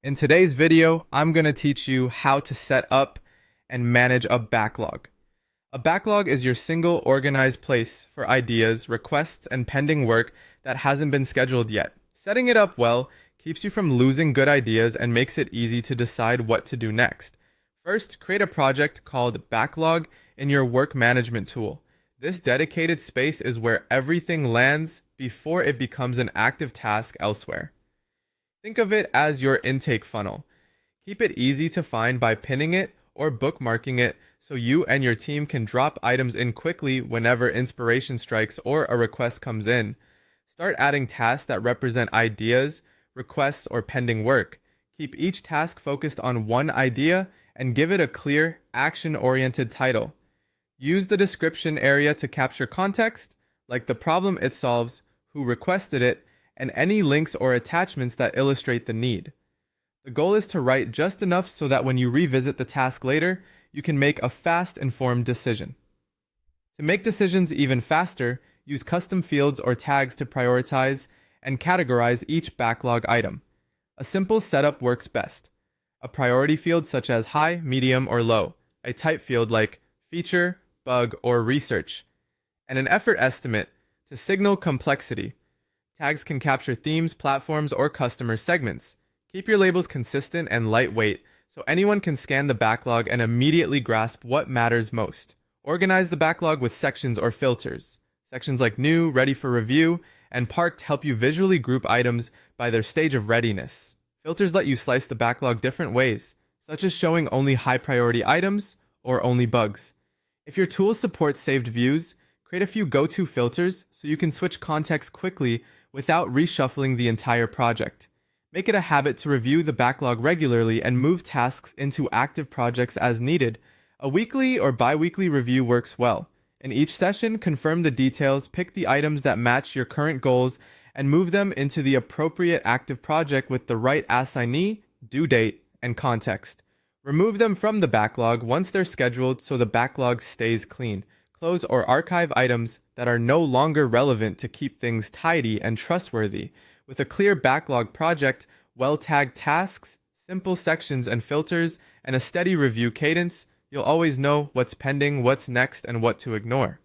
In today's video, I'm going to teach you how to set up and manage a backlog. A backlog is your single organized place for ideas, requests, and pending work that hasn't been scheduled yet. Setting it up well keeps you from losing good ideas and makes it easy to decide what to do next. First, create a project called Backlog in your work management tool. This dedicated space is where everything lands before it becomes an active task elsewhere. Think of it as your intake funnel. Keep it easy to find by pinning it or bookmarking it so you and your team can drop items in quickly whenever inspiration strikes or a request comes in. Start adding tasks that represent ideas, requests, or pending work. Keep each task focused on one idea and give it a clear, action-oriented title. Use the description area to capture context, like the problem it solves, who requested it, and any links or attachments that illustrate the need. The goal is to write just enough so that when you revisit the task later, you can make a fast, informed decision. To make decisions even faster, use custom fields or tags to prioritize and categorize each backlog item. A simple setup works best. A priority field such as high, medium, or low. A type field like feature, bug, or research. And an effort estimate to signal complexity. Tags can capture themes, platforms, or customer segments. Keep your labels consistent and lightweight so anyone can scan the backlog and immediately grasp what matters most. Organize the backlog with sections or filters. Sections like new, ready for review, and parked help you visually group items by their stage of readiness. Filters let you slice the backlog different ways, such as showing only high priority items or only bugs. If your tool supports saved views, create a few go-to filters so you can switch context quickly without reshuffling the entire project. Make it a habit to review the backlog regularly and move tasks into active projects as needed. A weekly or bi-weekly review works well. In each session, confirm the details, pick the items that match your current goals, and move them into the appropriate active project with the right assignee, due date, and context. Remove them from the backlog once they're scheduled so the backlog stays clean. Close or archive items that are no longer relevant to keep things tidy and trustworthy. With a clear backlog project, well-tagged tasks, simple sections and filters, and a steady review cadence, you'll always know what's pending, what's next, and what to ignore.